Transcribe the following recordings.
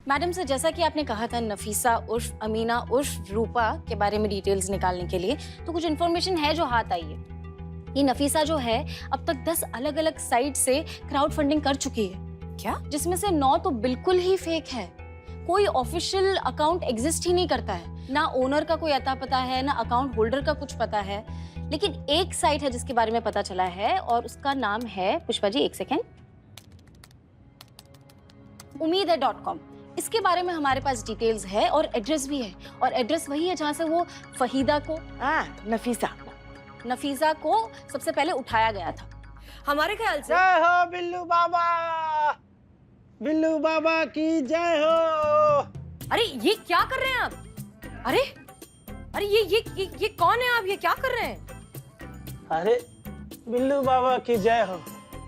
Madam से जैसा कि आपने कहा था नफीसा उर्फ अमीना उर्फ रूपा के बारे में डिटेल्स निकालने के लिए, तो कुछ इन्फॉर्मेशन है जो हाथ आई है। ये नफीसा जो है अब तक 10 अलग अलग साइट से क्राउड फंडिंग कर चुकी है। क्या? जिसमें से 9 तो बिल्कुल ही फेक है। कोई ऑफिशियल अकाउंट एग्जिस्ट ही नहीं करता है, ना ओनर का कोई अता पता है, ना अकाउंट होल्डर का कुछ पता है। लेकिन एक साइट है जिसके बारे में पता चला है और उसका नाम है, पुष्पा जी एक सेकेंड, umeed.com। इसके बारे में हमारे पास डिटेल्स है और एड्रेस भी है, और एड्रेस वही है जहां से वो फहीदा को, नफीसा को सबसे पहले उठाया गया था। हमारे ख्याल से जय हो बिल्लू बाबा, बिल्लू बाबा की जय हो। अरे ये क्या कर रहे हैं आप? अरे अरे ये कौन है आप? ये क्या कर रहे हैं? अरे बिल्लू बाबा की जय हो।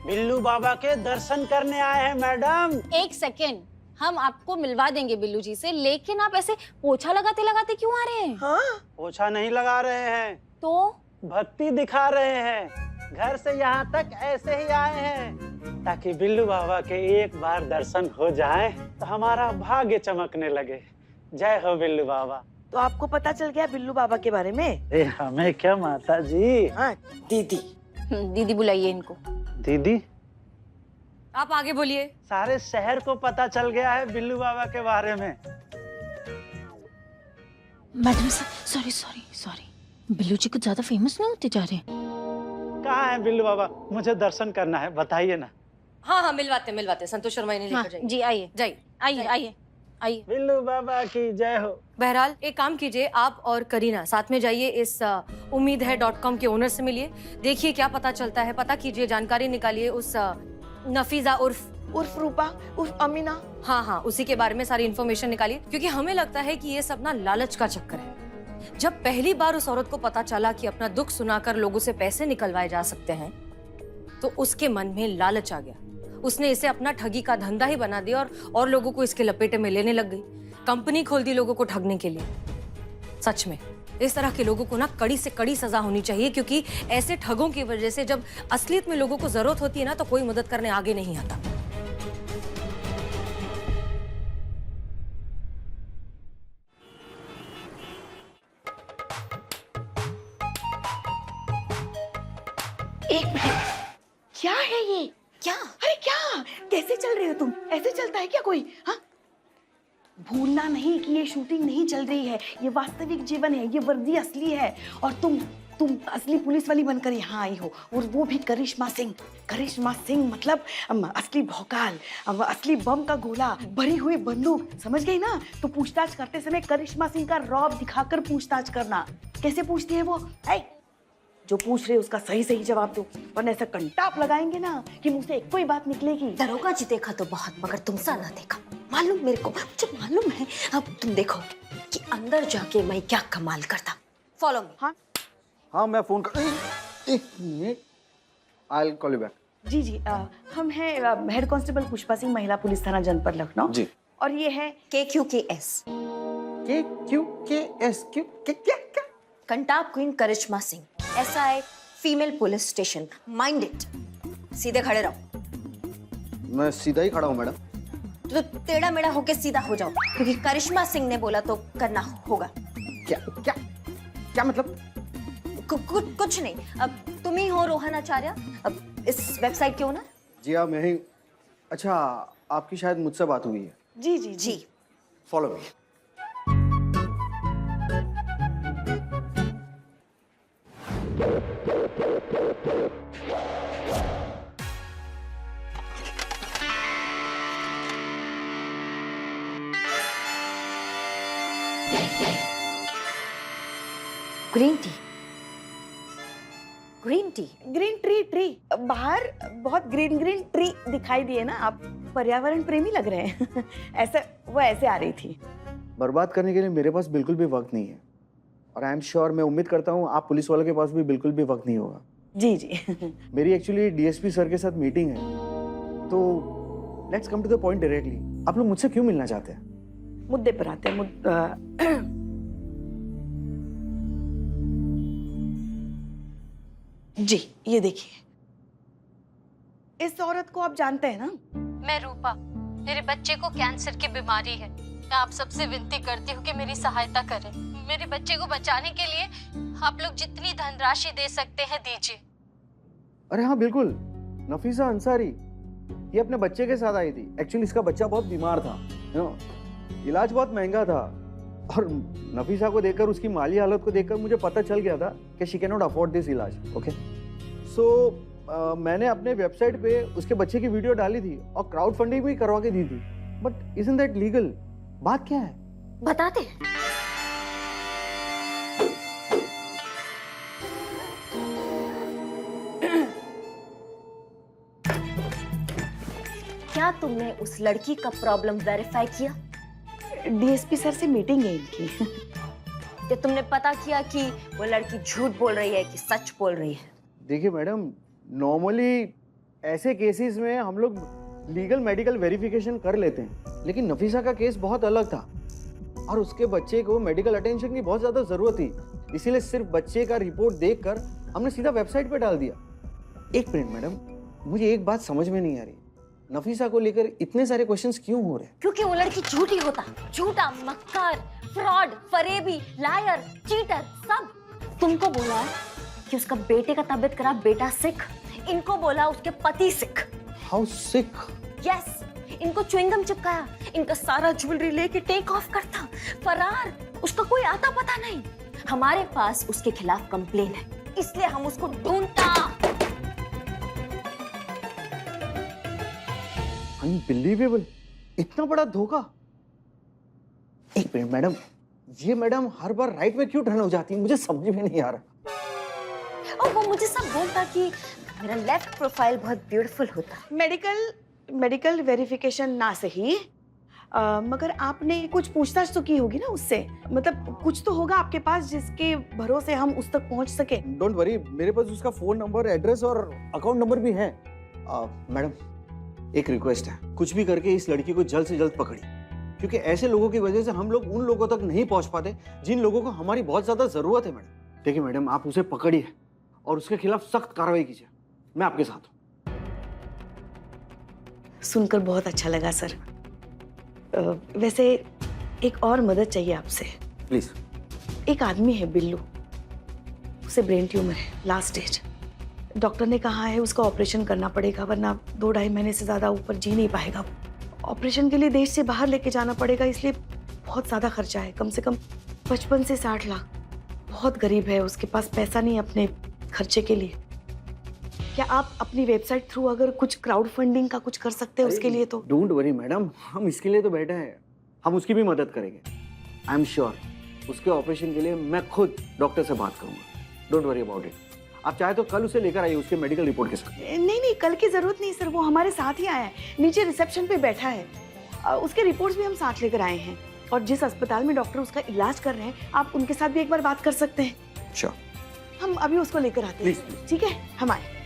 बिल्लू बाबा के दर्शन करने आए हैं मैडम। एक सेकेंड, हम आपको मिलवा देंगे बिल्लू जी से, लेकिन आप ऐसे पोछा लगाते लगाते क्यों आ रहे हैं? हाँ? पोछा नहीं लगा रहे हैं, तो भक्ति दिखा रहे हैं। घर से यहाँ तक ऐसे ही आए हैं ताकि बिल्लू बाबा के एक बार दर्शन हो जाए तो हमारा भाग्य चमकने लगे। जय हो बिल्लू बाबा। तो आपको पता चल गया बिल्लू बाबा के बारे में? हमें क्या माता जी। हाँ दीदी। दीदी बुलाइए इनको। दीदी? आप आगे बोलिए। सारे शहर को पता चल गया है बिल्लू बाबा के बारे में। मैडम सॉरी, बिल्लू जी कुछ ज्यादा फेमस नहीं होते जा रहे हैं? कहाँ है बिल्लू बाबा? मुझे दर्शन करना है, बताइए ना। हाँ मिलवाते संतोष शर्मा इन्हें लेकर जाइए। जी आइए जाइए। आइए। बिल्लू बाबा की जय हो। बहरहाल एक काम कीजिए, आप और करीना साथ में जाइए, इस umeed.com के ओनर से मिलिए, देखिए क्या पता चलता है, पता कीजिए, जानकारी निकालिए उस नफीसा उर्फ रूपा उर्फ अमीना। हाँ उसी के बारे में सारी इन्फॉर्मेशन निकालिए, क्योंकि हमें लगता है कि ये सब ना लालच का चक्कर है। जब पहली बार उस औरत को पता चला कि अपना दुख सुनाकर लोगों से पैसे निकलवाए जा सकते हैं, तो उसके मन में लालच आ गया। उसने इसे अपना ठगी का धंधा ही बना दिया और लोगों को इसके लपेटे में लेने लग गई। कंपनी खोल दी लोगों को ठगने के लिए। सच में इस तरह के लोगों को ना कड़ी से कड़ी सजा होनी चाहिए, क्योंकि ऐसे ठगों की वजह से जब असलियत में लोगों को जरूरत होती है ना, तो कोई मदद करने आगे नहीं आता। एक मिनट, क्या है ये? क्या? अरे क्या, कैसे चल रहे हो तुम? ऐसे चलता है क्या कोई? हाँ, भूलना नहीं कि ये शूटिंग नहीं चल रही है, ये वास्तविक जीवन है, ये वर्दी असली है। और तुम असली पुलिस वाली बनकर यहाँ आई हो, और वो भी करिश्मा सिंह मतलब असली भौकाल, असली बम का गोला, भरी हुई बंदूक, समझ गई ना? तो पूछताछ करते समय करिश्मा सिंह का रौब दिखाकर पूछताछ करना। कैसे पूछती है वो? जो पूछ रहे उसका सही जवाब दो, वरना ऐसा कंटाप लगाएंगे ना कि मुंह से एक कोई बात निकलेगी। दरोगा जी देखा तो बहुत, मगर तुमसा ना देखा। मालूम मेरे को, मुझे मालूम है। अब तुम देखो कि अंदर जाके मैं क्या कमाल करता। Follow me. हाँ मैं फोन कर, एक मिनट, I will call you back. जी हम हैं हेड कांस्टेबल पुष्पा सिंह, महिला पुलिस थाना जनपद लखनऊ जी। और ये है KQKS क्या? कंटाप queen Karishma Singh, SI female police station. Mind it. सीधे खड़े रहो। मैं सीधा ही खड़ा हूँ मैडम। तो टेढ़ा मेढ़ा होके सीधा हो जाओ, क्योंकि करिश्मा सिंह ने बोला तो करना होगा। क्या मतलब? कुछ नहीं। अब तुम ही हो रोहन आचार्य, अब इस वेबसाइट के ओनर? जी हाँ मैं ही। अच्छा, आपकी शायद मुझसे बात हुई है। जी। Follow me. ग्रीन ट्री बाहर बहुत ग्रीन ट्री दिखाई दिए ना, आप पर्यावरण प्रेमी लग रहे हैं। ऐसे आ रही थी। बर्बाद करने के लिए मेरे पास बिल्कुल भी वक्त नहीं है, और आई एम श्योर, मैं उम्मीद करता हूँ आप पुलिस वालों के पास भी बिल्कुल भी वक्त नहीं होगा। जी। मेरी एक्चुअली DSP सर के साथ मीटिंग है, तो let's come to the point directly. आप लोग मुझसे क्यों मिलना चाहते हैं? मुद्दे पर आते हैं। जी ये देखिए, इस औरत को आप जानते हैं ना? मैं रूपा, मेरे बच्चे को कैंसर की बीमारी है। मैं आप सबसे विनती करती हूँ कि मेरी सहायता करें। मेरे बच्चे को बचाने के लिए आप लोग जितनी धनराशि दे सकते हैं दीजिए। अरे हाँ बिल्कुल, नफीसा अंसारी ये अपने बच्चे के साथ आई थी। एक्चुअली इसका बच्चा बहुत बीमार था, इलाज बहुत महंगा था, और नफीसा को देखकर, उसकी माली हालत को देखकर मुझे पता चल गया था कि she can not afford this इलाज। ओके, सो मैंने अपने वेबसाइट पे उसके बच्चे की वीडियो डाली थी और क्राउड फंडिंग भी करवा के दी थी। But isn't that legal? बात क्या है? बताते हैं। क्या तुमने उस लड़की का प्रॉब्लम वेरीफाई किया? डीएसपी सर से मीटिंग है इनकी। क्या तुमने पता किया कि वो लड़की झूठ बोल रही है कि सच बोल रही है? देखिए मैडम, नॉर्मली ऐसे केसेस में हम लोग लीगल मेडिकल वेरिफिकेशन कर लेते हैं, लेकिन नफीसा का केस बहुत अलग था और उसके बच्चे को मेडिकल अटेंशन की बहुत ज़्यादा ज़रूरत थी, इसीलिए सिर्फ बच्चे का रिपोर्ट देखकर हमने सीधा वेबसाइट पे डाल दिया। एक मिनट मैडम, मुझे एक बात समझ में नहीं आ रही, नफीसा को लेकर इतने सारे क्वेश्चंस क्यों हो रहे हैं? क्योंकि वो लड़की झूठी होता, झूठा, मक्कार, फ्रॉड, फरेबी, लायर, चीटर, सब। तुमको बोला कि उसका बेटे का तबीयत खराब, बेटा सिक। इनको बोला उसके पति सिक। How sick? यस, इनको च्युइंगम चिपकाया, इनका सारा ज्वेलरी लेके टेक ऑफ करता, फरार, उसका कोई आता पता नहीं। हमारे पास उसके खिलाफ कंप्लेन है, इसलिए हम उसको ढूंढता। अनबिलीवेबल, इतना बड़ा धोखा। एक मिनट मैडम, ये मैडम हर बार राइट में क्यों टर्न हो जाती है, मुझे समझ में नहीं आ रहा। और वो मुझे सब बोलता कि मेरा लेफ्ट प्रोफाइल बहुत ब्यूटीफुल होता है। मेडिकल वेरिफिकेशन ना सही, मगर आपने कुछ पूछताछ तो की होगी ना उससे, मतलब कुछ तो होगा आपके पास जिसके भरोसे हम उस तक पहुंच सके। डोंट वरी, मेरे पास उसका फोन नंबर, एड्रेस और अकाउंट नंबर भी है। मैडम एक रिक्वेस्ट है, कुछ भी करके इस लड़की को जल्द से जल्द पकड़िए, क्योंकि ऐसे लोगों की वजह से हम लोग उन लोगों तक नहीं पहुंच पाते जिन लोगों को हमारी बहुत ज्यादा जरूरत है। मैडम देखिए मैडम, आप उसे पकड़िए और उसके खिलाफ सख्त कार्रवाई कीजिए, मैं आपके साथ हूँ। सुनकर बहुत अच्छा लगा सर। वैसे एक और मदद चाहिए आपसे। प्लीज। एक आदमी है बिल्लू, उसे ब्रेन ट्यूमर है, लास्ट स्टेज। डॉक्टर ने कहा है उसका ऑपरेशन करना पड़ेगा, वरना 2-2.5 महीने से ज्यादा ऊपर जी नहीं पाएगा। ऑपरेशन के लिए देश से बाहर लेके जाना पड़ेगा, इसलिए बहुत ज्यादा खर्चा है, कम से कम 55 से 60 लाख। बहुत गरीब है, उसके पास पैसा नहीं अपने खर्चे के लिए। क्या आप अपनी वेबसाइट थ्रू अगर कुछ क्राउड फंडिंग का कुछ कर सकते हैं उसके लिए तो? डोंट वरी मैडम, हम इसके लिए तो बैठे हैं, हम उसकी भी मदद करेंगे। आई एम श्योर उसके ऑपरेशन के लिए मैं खुद डॉक्टर से बात करूंगा। Don't worry about it. आप चाहे तो कल उसे लेकर आइए उसके मेडिकल रिपोर्ट के साथ। नहीं, कल की जरूरत नहीं सर, वो हमारे साथ ही आया है, नीचे रिसेप्शन पे बैठा है। उसके रिपोर्ट्स भी हम साथ लेकर आए हैं, और जिस अस्पताल में डॉक्टर उसका इलाज कर रहे हैं, आप उनके साथ भी एक बार बात कर सकते हैं। श्योर। हम अभी उसको लेकर आते हैं, ठीक है? हम आए।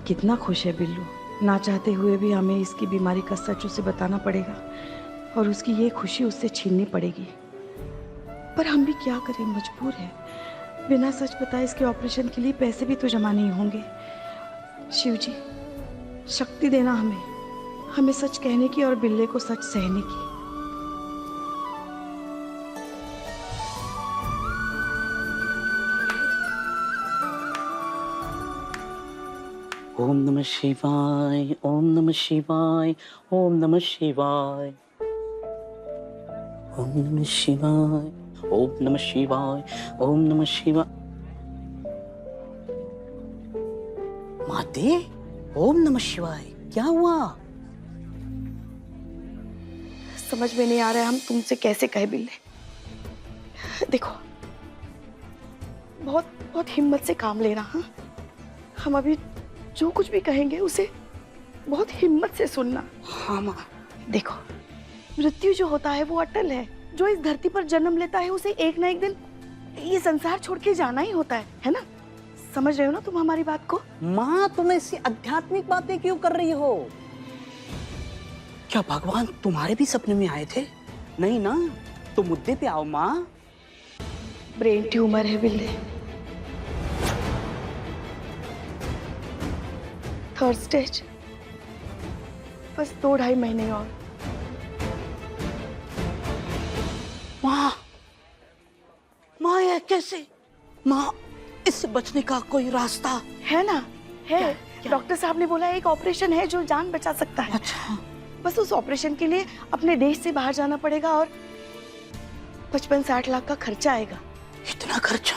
कितना खुश है बिल्लू, ना चाहते हुए भी हमें इसकी बीमारी का सच उसे बताना पड़ेगा और उसकी ये खुशी उससे छीननी पड़ेगी। पर हम भी क्या करें, मजबूर है। बिना सच बताए इसके ऑपरेशन के लिए पैसे भी तो जमा नहीं होंगे। शिव जी, शक्ति देना हमें सच कहने की और बिल्ले को सच सहने की। ओम नमः शिवाय, ओम नमः शिवाय, ओम नमः शिवाय, ओम नमः शिवाय, ओम नमः शिवाय, ओम नमः शिवाय। माते, ओम नमः शिवाय, क्या हुआ? समझ में नहीं आ रहा है हम तुमसे कैसे कहे बिल्ले। देखो, बहुत बहुत हिम्मत से काम लेना। हाँ, हम अभी जो कुछ भी कहेंगे उसे बहुत हिम्मत से सुनना। हाँ माँ। देखो, मृत्यु जो होता है वो अटल है। जो इस धरती पर जन्म लेता है उसे एक ना एक दिन ये संसार छोड़ के जाना ही होता है ना? समझ रहे हो ना तुम हमारी बात को? माँ, तुम ऐसी आध्यात्मिक बातें क्यों कर रही हो? क्या भगवान तुम्हारे भी सपने में आए थे? नहीं ना, तो मुद्दे पे आओ माँ। ब्रेन ट्यूमर है बिल्ले, 3rd स्टेज। बस 2-2.5 महीने और। माँ, माँ ये कैसे? माँ, इससे बचने का कोई रास्ता? है ना, है। डॉक्टर साहब ने बोला एक ऑपरेशन है जो जान बचा सकता है। अच्छा। बस उस ऑपरेशन के लिए अपने देश से बाहर जाना पड़ेगा और 55-60 लाख का खर्चा आएगा। इतना खर्चा?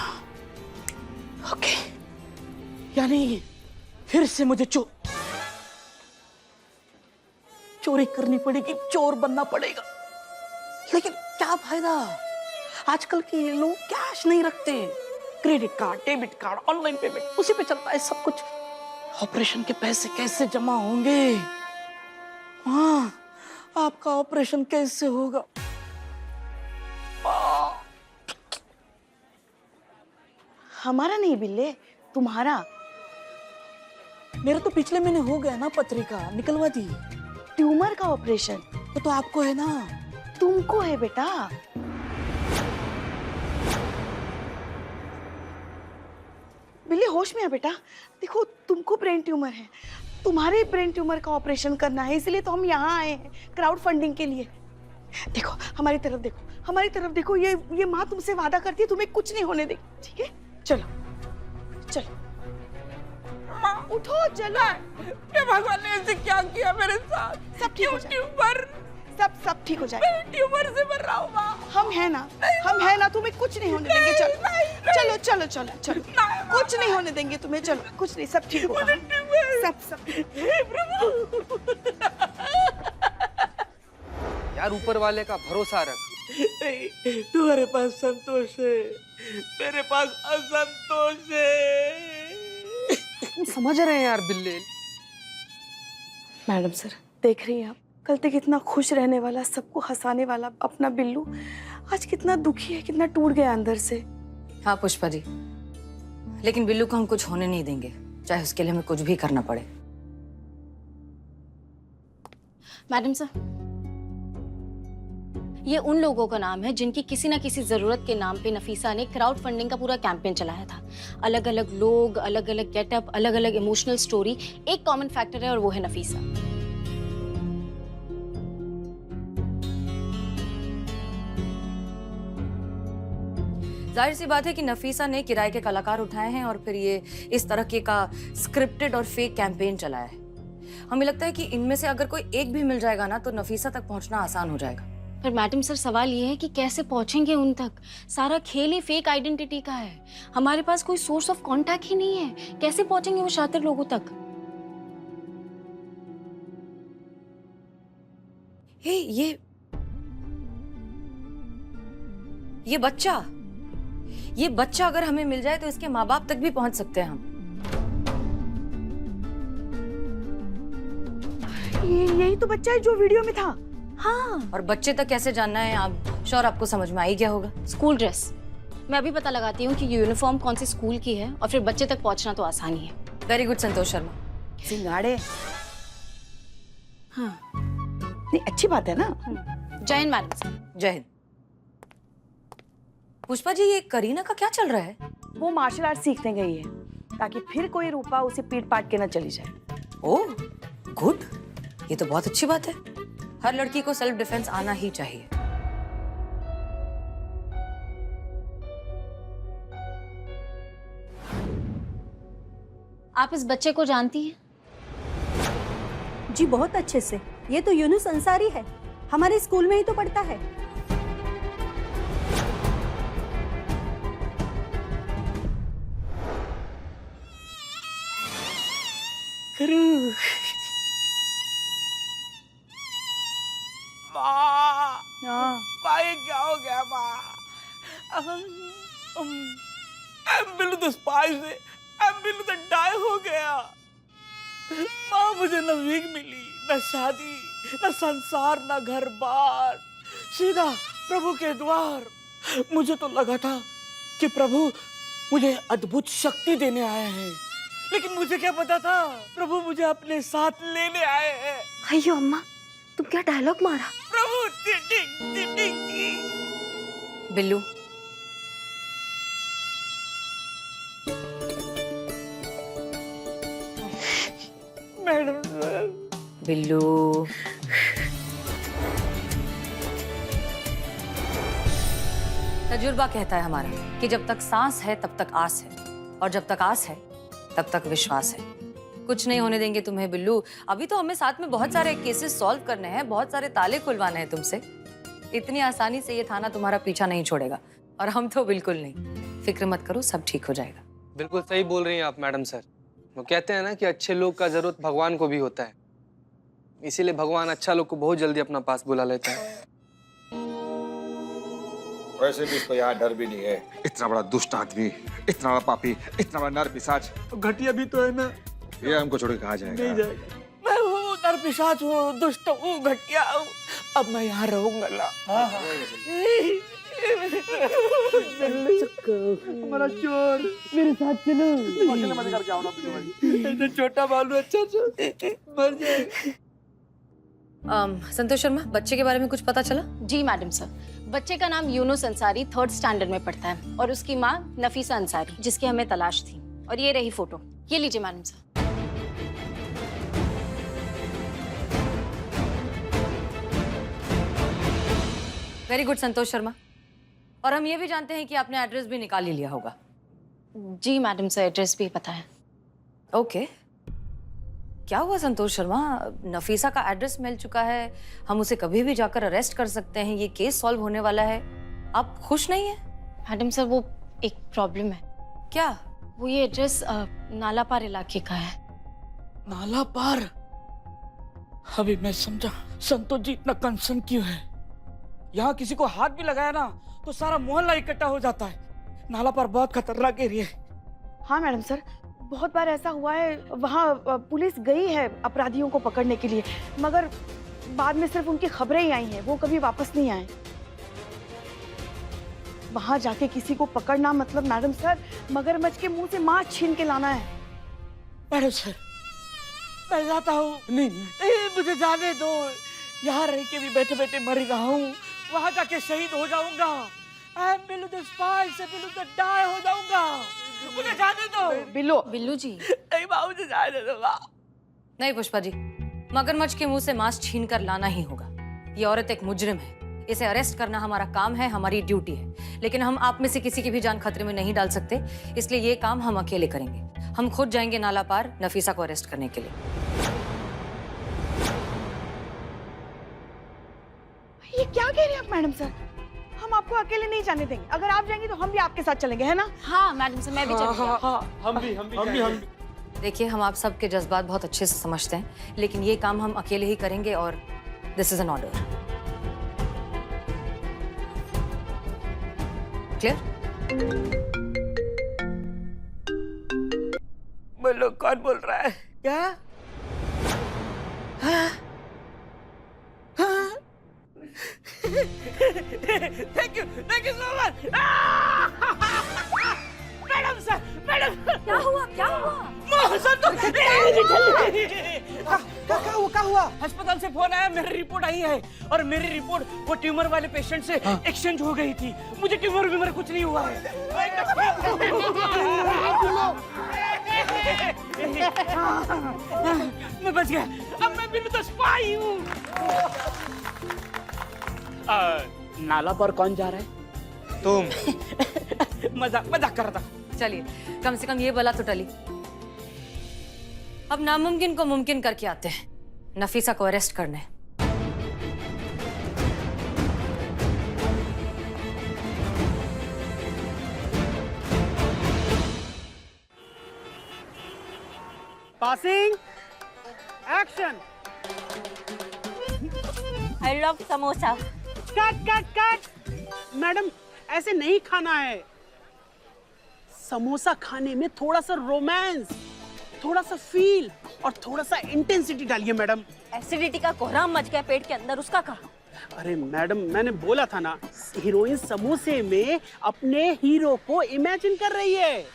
ओके, यानी फिर से मुझे चोरी करनी पड़ेगी, चोर बनना पड़ेगा। लेकिन क्या फायदा? आजकल के लोग कैश नहीं रखते, credit card, debit card, online payment, उसी पे चलता है सब कुछ। ऑपरेशन के पैसे कैसे जमा होंगे? हाँ, आपका ऑपरेशन कैसे होगा? हमारा नहीं बिल्ले, तुम्हारा। मेरा तो पिछले महीने हो गया ना, पत्रिका निकलवा दी। ट्यूमर का ऑपरेशन वो तो आपको है ना। तुमको है बेटा। बिल्ली होश में है बेटा। देखो तुमको ब्रेन ट्यूमर है, तुम्हारे ब्रेन ट्यूमर का ऑपरेशन करना है, इसलिए तो हम यहाँ आए हैं क्राउड फंडिंग के लिए। देखो हमारी तरफ देखो, हमारी तरफ देखो। ये माँ तुमसे वादा करती है तुम्हें कुछ नहीं होने देगी, ठीक है? चलो चलो उठो, चलो। ये भगवान ने ऐसे क्या किया मेरे साथ? सब ठीक हो जाएगा। ट्यूमर, सब ठीक हो जाएगा। ट्यूमर से मर रहा हूँ माँ। हम है ना, तुम्हें कुछ नहीं होने देंगे। चलो चलो चलो चलो चलो, कुछ नहीं होने देंगे तुम्हें। चलो, कुछ नहीं, सब ठीक होगा। सब यार ऊपर वाले का भरोसा रख। नहीं, तुम्हारे पास संतोष है, मेरे पास असंतोष है। तुम समझ रहे हैं यार बिल्ले। मैडम सर, देख रही हैं आप, कल तक कितना खुश रहने वाला, सबको हंसाने वाला अपना बिल्लू आज कितना दुखी है, कितना टूट गया अंदर से। हाँ पुष्पा जी, लेकिन बिल्लू को हम कुछ होने नहीं देंगे, चाहे उसके लिए हमें कुछ भी करना पड़े। मैडम सर, ये उन लोगों का नाम है जिनकी किसी ना किसी जरूरत के नाम पे नफीसा ने क्राउड फंडिंग का पूरा कैंपेन चलाया था। अलग अलग लोग, अलग अलग गेटअप, अलग अलग इमोशनल स्टोरी, एक कॉमन फैक्टर है और वो है नफीसा। जाहिर सी बात है कि नफीसा ने किराए के कलाकार उठाए हैं और फिर ये इस तरह के का स्क्रिप्टेड और फेक कैंपेन चलाया है। हमें लगता है कि इनमें से अगर कोई एक भी मिल जाएगा ना तो नफीसा तक पहुंचना आसान हो जाएगा। पर मैडम सर, सवाल ये है कि कैसे पहुंचेंगे उन तक? सारा खेल ही फेक आइडेंटिटी का है। हमारे पास कोई सोर्स ऑफ कांटेक्ट ही नहीं है। कैसे पहुंचेंगे वो शातिर लोगों तक? हे, ये बच्चा अगर हमें मिल जाए तो इसके माँ बाप तक भी पहुंच सकते हैं हम। यही तो बच्चा है जो वीडियो में था। हाँ, और बच्चे तक कैसे जानना है? आप श्योर आपको समझ में आ ही गया होगा। School dress. मैं अभी पता लगाती हूँ कि यूनिफॉर्म कौन सी स्कूल की है और फिर बच्चे तक पहुंचना तो आसान ही है। Very good Santosh Sharma. सिंगाड़े। हाँ, नहीं अच्छी बात है ना। जय हिंद मैडम सर। जय हिंद। पुष्पा जी, ये करीना का क्या चल रहा है? वो मार्शल आर्ट सीखने गई है ताकि फिर कोई रूपा उसे पीट पाट के न चली जाए। ओह गुड, ये तो बहुत अच्छी बात है। हर लड़की को सेल्फ डिफेंस आना ही चाहिए। आप इस बच्चे को जानती हैं? जी बहुत अच्छे से। ये तो यूनुस अंसारी है, हमारे स्कूल में ही तो पढ़ता है। माँ, भाई क्या हो गया माँ? बिल्लू तो स्पाई से, बिल्लू तो डाई हो गया। माँ, मुझे न वीक मिली, न शादी, न संसार, न घर बार, सीधा प्रभु के द्वार। मुझे तो लगा था कि प्रभु मुझे अद्भुत शक्ति देने आए हैं, लेकिन मुझे क्या पता था प्रभु मुझे अपने साथ लेने आए हैं। अयो अम्मा, तुम क्या डायलॉग मारा? प्रभु टिटिंग टिटिंग। बिल्लू, मैडम बिल्लू, तजुर्बा कहता है हमारा कि जब तक सांस है तब तक आस है, और जब तक आस है तब तक विश्वास है। कुछ नहीं होने देंगे तुम्हें बिल्लू। अभी तो हमें साथ में बहुत सारे केसेस सॉल्व करने हैं, बहुत सारे ताले खुलवाने हैं तुमसे। इतनी आसानी से ये थाना तुम्हारा पीछा नहीं छोड़ेगा, और हम तो बिल्कुल नहीं। फिक्र मत करो, सब ठीक हो जाएगा। बिल्कुल सही बोल रही हैं आप मैडम सर। वो कहते हैं ना कि अच्छे लोग का जरूरत भगवान को भी होता है, इसीलिए भगवान अच्छा लोग को बहुत जल्दी अपना पास बुला लेता है। वैसे भी इसको यहाँ डर भी नहीं है। इतना बड़ा दुष्ट आदमी, इतना बड़ा पापी, इतना बड़ा नर पिशाच, घटिया भी तो है ना। ये हमको छोड़ के कहाँ जाएगा? नहीं जाएगा। मैं हूँ नरपिशाच हूँ, दुष्ट हूँ, घटिया हूँ। अब मैं यहाँ रहूंगा ना। हमारा चोर, मेरे साथ चलो। अकेले मत करके आओ ना बिल्लू भाई। ऐसे छोटा बालू अच्छा मर जाए। संतोष शर्मा, बच्चे के बारे में कुछ पता चला? जी मैडम सर, बच्चे का नाम यूनुस अंसारी 3rd स्टैंडर्ड में पढ़ता है, और उसकी माँ नफीसा अंसारी, जिसकी हमें तलाश थी। और ये रही फोटो, ये लीजिए madam sir. Very good Santosh Sharma. और हम ये भी जानते हैं कि आपने एड्रेस भी निकाल ही लिया होगा। जी मैडम सर, एड्रेस भी पता है। ओके, क्या हुआ संतोष शर्मा? नफीसा का एड्रेस मिल चुका है, हम उसे कभी भी जाकर अरेस्ट कर सकते हैं, ये केस सॉल्व होने वाला है। आप खुश नहीं हैं? मैडम सर, वो एक प्रॉब्लम है। क्या? वो ये एड्रेस नालापार इलाके का है। नाला पार? अभी मैं समझा संतोष जी इतना कंसर्न क्यों है। यहाँ किसी को हाथ भी लगाया ना तो सारा मोहल्ला इकट्ठा हो जाता है। नाला पार बहुत खतरनाक एरिया है। हाँ मैडम सर, बहुत बार ऐसा हुआ है। वहाँ पुलिस गई है अपराधियों को पकड़ने के लिए, मगर बाद में सिर्फ उनकी खबरें ही आई हैं, वो कभी वापस नहीं आए। वहाँ जाके किसी को पकड़ना मतलब मैडम सर मगरमच्छ के मुंह से मांस छीन के लाना है। मैडम सर, मैं जाता हूँ। नहीं, मुझे जाने दो। यहाँ रह के भी बैठे बैठे मर रहा हूँ, वहाँ जाके शहीद हो जाऊंगा। I am Billu the spy से Billu the die हो जाऊंगा। मुझे जाने दो। बिल्लू जी, नहीं माँ, मुझे जाने दो माँ। नहीं पुष्पा जी, मगरमच्छ के मुंह से मांस छीन कर लाना ही होगा। ये औरत एक मुजरिम है, इसे अरेस्ट करना हमारा काम है, हमारी ड्यूटी है। लेकिन हम आप में से किसी की भी जान खतरे में नहीं डाल सकते, इसलिए ये काम हम अकेले करेंगे। हम खुद जाएंगे नाला पार नफीसा को अरेस्ट करने के लिए। ये क्या कह रही हैं आप मैडम सर? हम आपको अकेले नहीं जाने देंगे। अगर आप जाएंगी तो हम भी आपके साथ चलेंगे, है ना? हाँ मैडम सर, मैं भी चलूंगी। हम भी देखिए, हम आप सबके जज्बात बहुत अच्छे से समझते हैं, लेकिन ये काम हम अकेले ही करेंगे, और this is an order. Clear? बोलो, कौन बोल रहा है? क्या? हाँ? हाँ? Thank you so much. Madam sir, madam. क्या हुआ? क्या हुआ? क्या हुआ? अस्पताल से फोन आया, मेरी रिपोर्ट आई है, और मेरी रिपोर्ट वो ट्यूमर वाले पेशेंट से एक्सचेंज हो गई थी। मुझे ट्यूमर कुछ नहीं हुआ है। मैं बच गया। अब मैं बिल्लू द स्पाई हूँ। नाला पर कौन जा रहा है? तुम। मजाक कर रहा था। चलिए, कम से कम ये बला तो टली। अब नामुमकिन को मुमकिन करके आते हैं, नफीसा को अरेस्ट करने। Passing action. I love samosa. Cut. Madam, ऐसे नहीं खाना है। समोसा खाने में थोड़ा सा रोमांस, थोड़ा सा फील और थोड़ा सा इंटेंसिटी डालिए मैडम। एसिडिटी का कोहराम मच गया पेट के अंदर, उसका कहा। अरे मैडम, मैंने बोला था ना, हीरोइन समोसे में अपने हीरो को इमेजिन कर रही है।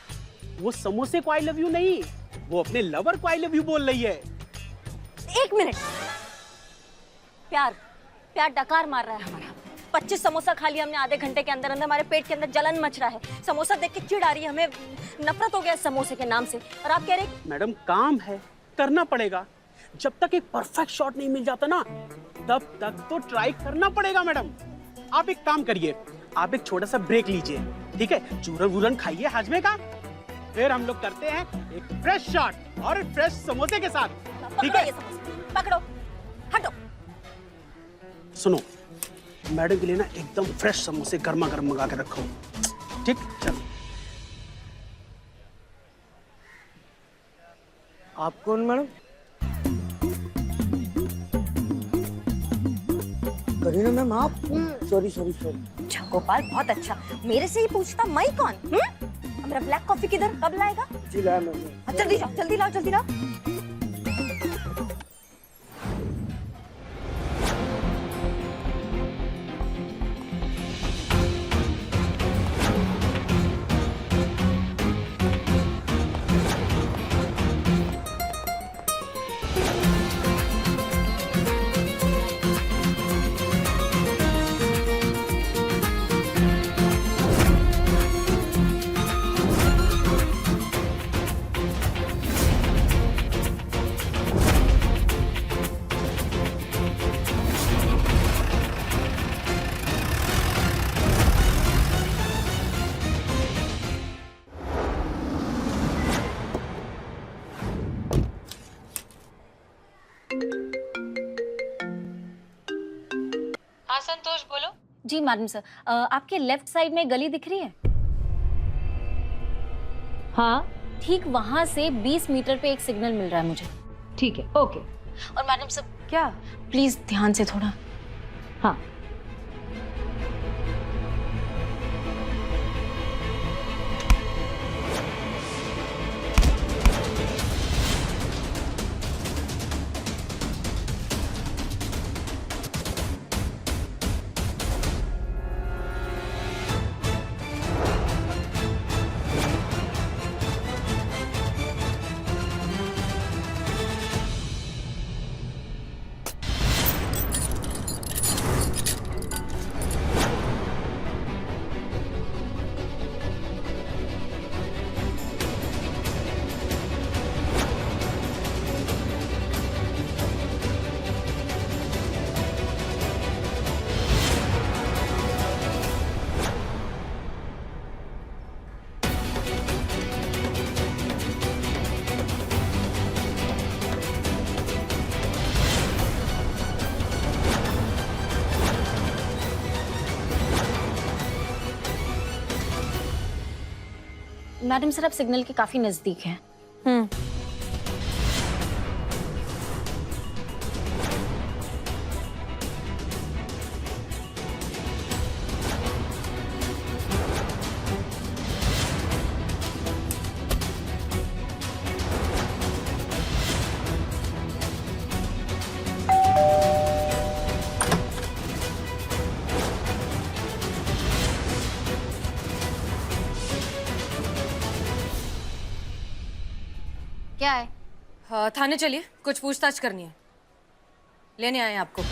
वो समोसे को आई लव यू नहीं, वो अपने लवर को आई लव यू बोल रही है। 1 मिनट। प्यार प्यार डकार मार रहा है हमारा। 25 समोसा खा लिया हमने आधे घंटे के अंदर अंदर, हमारे पेट के अंदर जलन मच रहा है। समोसा देख के चिढ़ आ रही है, हमें नफरत हो गया समोसे के नाम से। और आप कह रहे हैं मैडम काम है, करना पड़ेगा। जब तक एक परफेक्ट शॉट नहीं मिल जाता ना, तब तक तो ट्राई करना पड़ेगा मैडम। आप एक काम करिए, आप एक छोटा सा ब्रेक लीजिए, ठीक है? चूरन वूरन खाइए हाजमे का, फिर हम लोग करते हैं एक फ्रेश शॉट और फ्रेश समोसे के साथ, ठीक है? पकड़ो, हटो। सुनो, मैडम के लिए ना एकदम फ्रेश समोसे गर्मा गर्म मंगा के रखो, ठीक? चलो। आप कौन मैडम? करीना मैम आप? Sorry sorry sorry. अच्छा गोपाल, बहुत अच्छा। मेरे से ही पूछता मैं कौन? हमारा ब्लैक कॉफी किधर, कब लाएगा? जी लाया मैम। जल्दी जाओ, जल्दी लाओ, जल्दी लाओ। हाँ संतोष बोलो। जी मैडम सर, आपके लेफ्ट साइड में गली दिख रही है? हाँ ठीक वहां से 20 मीटर पे एक सिग्नल मिल रहा है मुझे। ठीक है, ओके। और मैडम सर क्या? प्लीज ध्यान से थोड़ा। हाँ मैडम सर, आप सिग्नल के काफी नजदीक हैं। क्या है? हाँ, थाने चलिए, कुछ पूछताछ करनी है। लेने आए हैं आपको।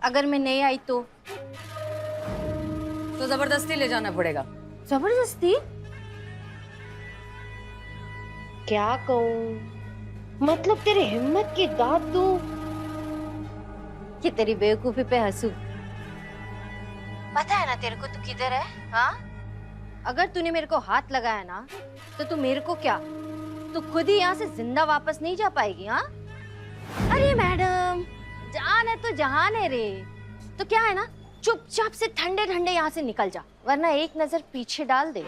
अगर मैं नहीं आई तो जबरदस्ती ले जाना पड़ेगा। जबरदस्ती? क्या कहूँ, मतलब तेरी हिम्मत की दाद दूं कि तेरी बेवकूफी पे हंसू? पता है ना तेरे को तू किधर है? हाँ, अगर तूने मेरे को हाथ लगाया ना तो तू मेरे को क्या, तू खुद ही यहाँ से जिंदा वापस नहीं जा पाएगी। हाँ, अरे मैडम, जान है तो जहान है रे। तो क्या है ना, चुपचाप से ठंडे ठंडे यहाँ से निकल जा, वरना एक नजर पीछे डाल दे